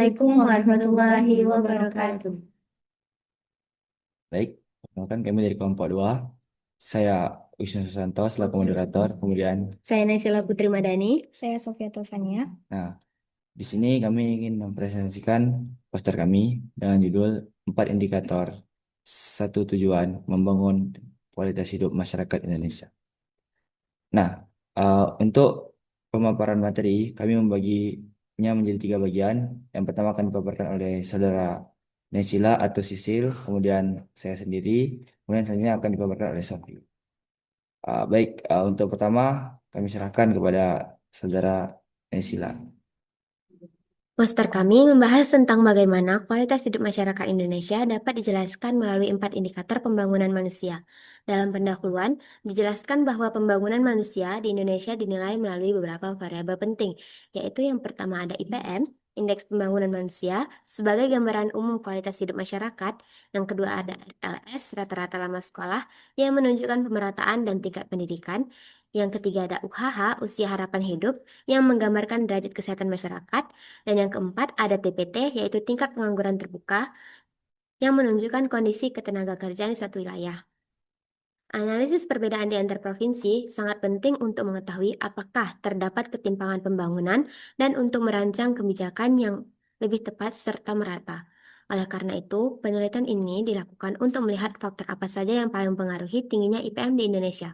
Assalamualaikum warahmatullahi wabarakatuh. Baik, perkenalkan kami dari kelompok 2. Saya Wisnu Susanto selaku moderator. Kemudian, Saya Naysila Putri Madani. Saya Sofia Taufania. nah, di sini kami ingin mempresentasikan poster kami dengan judul 4 Indikator Satu Tujuan Membangun Kualitas Hidup Masyarakat Indonesia. Nah, untuk pemaparan materi, kami membaginya menjadi 3 bagian. Yang pertama akan dipaparkan oleh saudara Nesila atau Sisil, kemudian saya sendiri, kemudian selanjutnya akan dipaparkan oleh Sofi. Baik, untuk pertama kami serahkan kepada saudara Nesila. Poster kami membahas tentang bagaimana kualitas hidup masyarakat Indonesia dapat dijelaskan melalui 4 indikator pembangunan manusia. Dalam pendahuluan, dijelaskan bahwa pembangunan manusia di Indonesia dinilai melalui beberapa variabel penting, yaitu yang pertama ada IPM, Indeks Pembangunan Manusia, sebagai gambaran umum kualitas hidup masyarakat. Yang kedua ada RLS, rata-rata lama sekolah, yang menunjukkan pemerataan dan tingkat pendidikan. Yang ketiga ada UHH, usia harapan hidup, yang menggambarkan derajat kesehatan masyarakat. Dan yang keempat ada TPT, yaitu tingkat pengangguran terbuka, yang menunjukkan kondisi ketenaga kerjaan di satu wilayah. Analisis perbedaan di antar provinsi sangat penting untuk mengetahui apakah terdapat ketimpangan pembangunan dan untuk merancang kebijakan yang lebih tepat serta merata. Oleh karena itu, penelitian ini dilakukan untuk melihat faktor apa saja yang paling mempengaruhi tingginya IPM di Indonesia.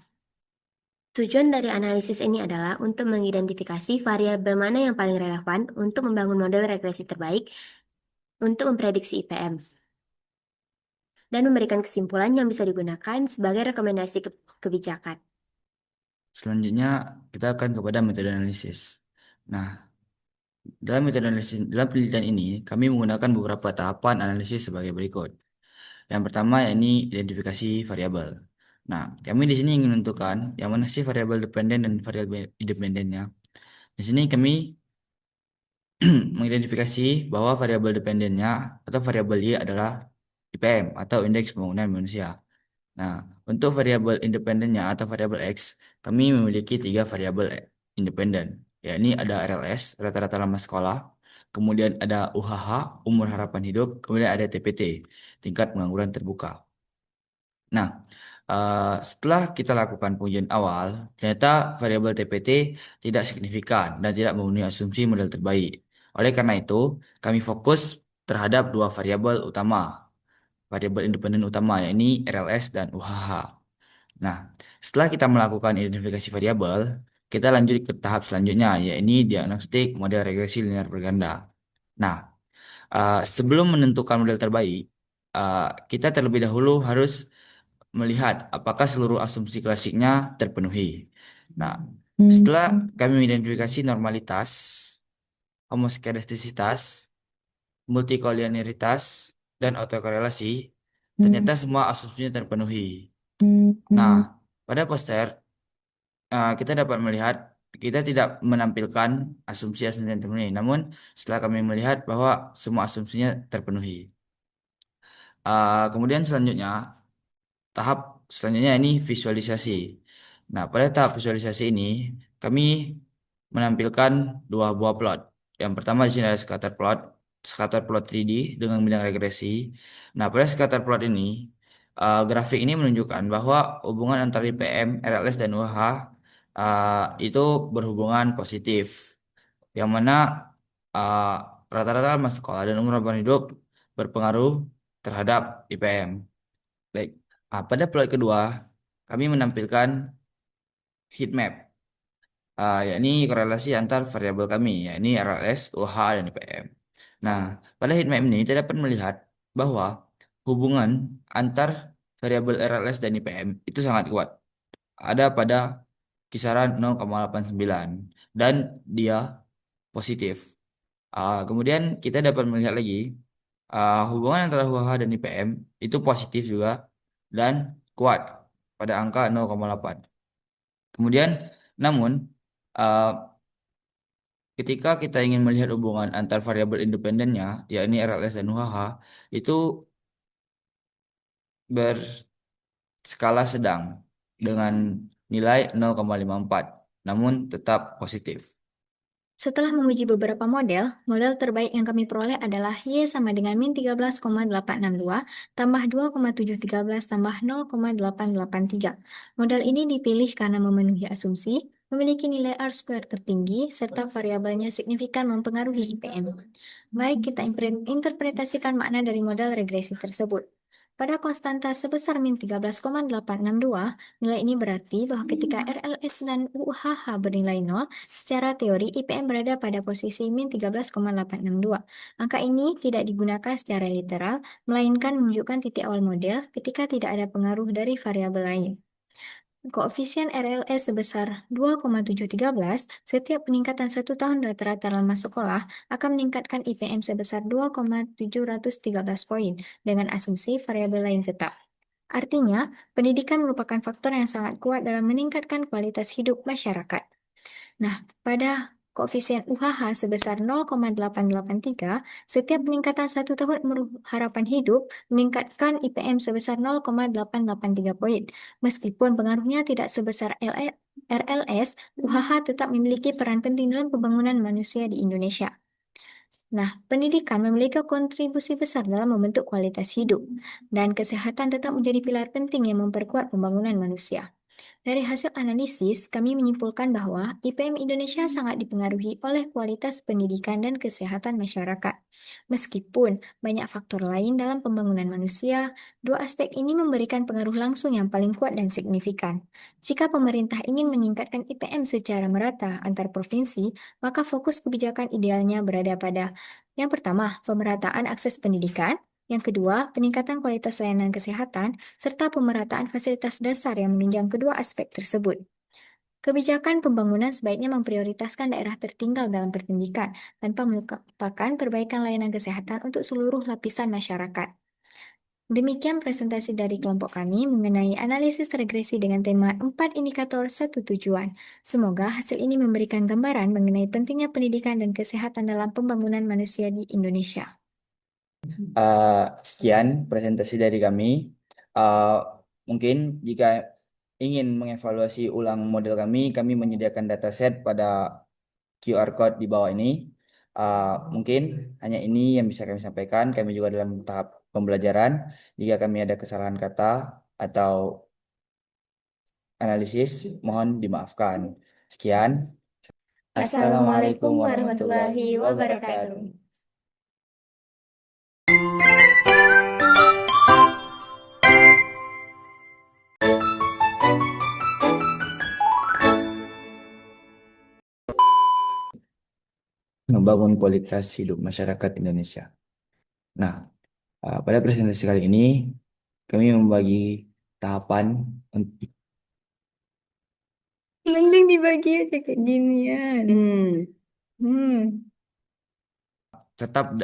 Tujuan dari analisis ini adalah untuk mengidentifikasi variabel mana yang paling relevan untuk membangun model regresi terbaik untuk memprediksi IPM dan memberikan kesimpulan yang bisa digunakan sebagai rekomendasi kebijakan. Selanjutnya kita akan kepada metode analisis. Nah, dalam metode analisis, dalam penelitian ini kami menggunakan beberapa tahapan analisis sebagai berikut. Yang pertama yakni identifikasi variabel. Nah, kami di sini ingin menentukan yang mana sih variabel dependen dan variabel independennya. Di sini kami mengidentifikasi bahwa variabel dependennya atau variabel Y adalah IPM atau Indeks Pembangunan Manusia. Nah, untuk variabel independennya atau variabel X, kami memiliki 3 variabel independen, yakni ada RLS, rata-rata lama sekolah, kemudian ada UHH, umur harapan hidup, kemudian ada TPT, tingkat pengangguran terbuka. Nah, setelah kita lakukan pengujian awal, ternyata variabel TPT tidak signifikan dan tidak memenuhi asumsi model terbaik. Oleh karena itu, kami fokus terhadap 2 variabel utama, variabel independen utama, yakni RLS dan UHH. Nah, setelah kita melakukan identifikasi variabel, kita lanjut ke tahap selanjutnya, yaitu diagnostik model regresi linear berganda. Nah, sebelum menentukan model terbaik, uh, kita terlebih dahulu harus melihat apakah seluruh asumsi klasiknya terpenuhi. Nah, setelah kami mengidentifikasi normalitas, homoskedastisitas, multikolinearitas, dan autokorelasi, ternyata semua asumsinya terpenuhi. Nah, pada poster kita dapat melihat kita tidak menampilkan asumsi-asumsi yang terpenuhi. Namun, setelah kami melihat bahwa semua asumsinya terpenuhi. Kemudian selanjutnya, tahap selanjutnya ini visualisasi. Nah, pada tahap visualisasi ini, kami menampilkan 2 buah plot. Yang pertama di sini ada scatter plot 3D dengan bidang regresi. Nah, pada scatter plot ini, grafik ini menunjukkan bahwa hubungan antara IPM, RLS, dan UH itu berhubungan positif, yang mana uh, rata-rata masa sekolah dan umur harapan hidup berpengaruh terhadap IPM. Baik, pada plot kedua, kami menampilkan heat map, yakni korelasi antar variabel kami, yakni RLS, OH, dan IPM. Nah, pada heat map ini kita dapat melihat bahwa hubungan antar variabel RLS dan IPM itu sangat kuat. Ada pada kisaran 0,89 dan dia positif. Kemudian kita dapat melihat lagi hubungan antara UH dan IPM itu positif juga dan kuat pada angka 0,8. Kemudian, namun uh, ketika kita ingin melihat hubungan antar variabel independennya, yakni RLS dan UHH, itu berskala sedang dengan nilai 0,54, namun tetap positif. Setelah menguji beberapa model, model terbaik yang kami peroleh adalah Y sama dengan min 13,862 tambah 2,713 tambah 0,883. Model ini dipilih karena memenuhi asumsi, memiliki nilai R-square tertinggi, serta variabelnya signifikan mempengaruhi IPM. Mari kita interpretasikan makna dari model regresi tersebut. Pada konstanta sebesar min 13,862, nilai ini berarti bahwa ketika RLS dan UHH bernilai 0, secara teori IPM berada pada posisi min 13,862. Angka ini tidak digunakan secara literal, melainkan menunjukkan titik awal model ketika tidak ada pengaruh dari variabel lain. Koefisien RLS sebesar 2,713, setiap peningkatan 1 tahun rata-rata lama sekolah akan meningkatkan IPM sebesar 2,713 poin dengan asumsi variabel lain tetap. Artinya, pendidikan merupakan faktor yang sangat kuat dalam meningkatkan kualitas hidup masyarakat. Nah, pada koefisien UHH sebesar 0,883, setiap peningkatan 1 tahun harapan hidup meningkatkan IPM sebesar 0,883 poin. Meskipun pengaruhnya tidak sebesar RLS, UHH tetap memiliki peran penting dalam pembangunan manusia di Indonesia. Nah, pendidikan memiliki kontribusi besar dalam membentuk kualitas hidup, dan kesehatan tetap menjadi pilar penting yang memperkuat pembangunan manusia. Dari hasil analisis, kami menyimpulkan bahwa IPM Indonesia sangat dipengaruhi oleh kualitas pendidikan dan kesehatan masyarakat. Meskipun banyak faktor lain dalam pembangunan manusia, dua aspek ini memberikan pengaruh langsung yang paling kuat dan signifikan. Jika pemerintah ingin meningkatkan IPM secara merata antar provinsi, maka fokus kebijakan idealnya berada pada yang pertama, pemerataan akses pendidikan, yang kedua, peningkatan kualitas layanan kesehatan, serta pemerataan fasilitas dasar yang menunjang kedua aspek tersebut. Kebijakan pembangunan sebaiknya memprioritaskan daerah tertinggal dalam pendidikan, tanpa melupakan perbaikan layanan kesehatan untuk seluruh lapisan masyarakat. Demikian presentasi dari kelompok kami mengenai analisis regresi dengan tema 4 indikator satu tujuan. Semoga hasil ini memberikan gambaran mengenai pentingnya pendidikan dan kesehatan dalam pembangunan manusia di Indonesia. Sekian presentasi dari kami. Uh, Mungkin jika ingin mengevaluasi ulang model kami menyediakan dataset pada QR code di bawah ini. Mungkin hanya ini yang bisa kami sampaikan. Kami juga dalam tahap pembelajaran. Jika kami ada kesalahan kata atau analisis, mohon dimaafkan. Sekian. Assalamualaikum warahmatullahi wabarakatuh. Membangun kualitas hidup masyarakat Indonesia. Nah, pada presentasi kali ini kami membagi tahapan untuk Mending dibagi aja kayak ginian. Hmm. tetap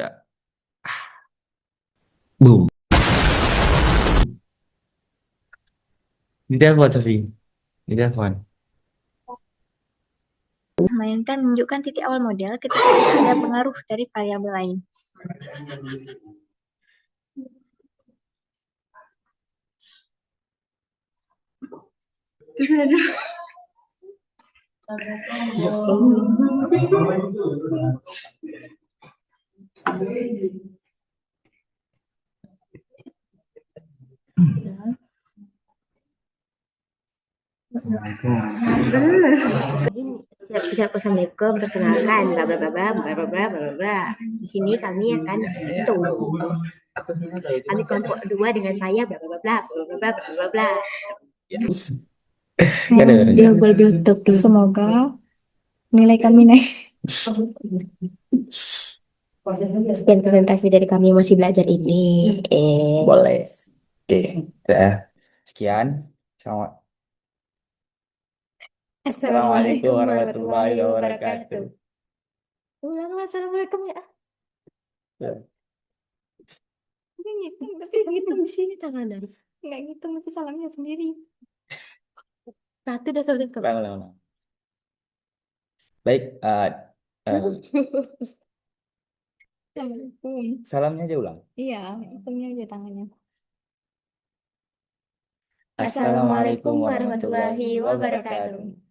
boom. Di telepon, Sofi. Di telepon. Melainkan menunjukkan titik awal model ketika tidak ada pengaruh dari variabel lain. Siap-siap, Assalamualaikum, perkenalkan, bla bla bla bla bla bla bla bla bla. Di sini kami akan hitung. Kami kelompok dua dengan saya, bla bla bla bla bla bla bla bla bla. Semoga nilai kami naik. Sekian presentasi dari kami masih belajar ini. Boleh. Oke. Sekian. Selamat. Assalamualaikum warahmatullahi wabarakatuh. Ulanglah, assalamualaikum ya. Ya. Nggak ngitung, tapi ngitung di sini tangannya. Nggak ngitung, tapi salamnya sendiri. Satu dah satu. Ulang, ulang, ulang. Baik. Assalamualaikum. Salamnya aja ulang. Iya, hitungnya aja tangannya. Assalamualaikum warahmatullahi wabarakatuh.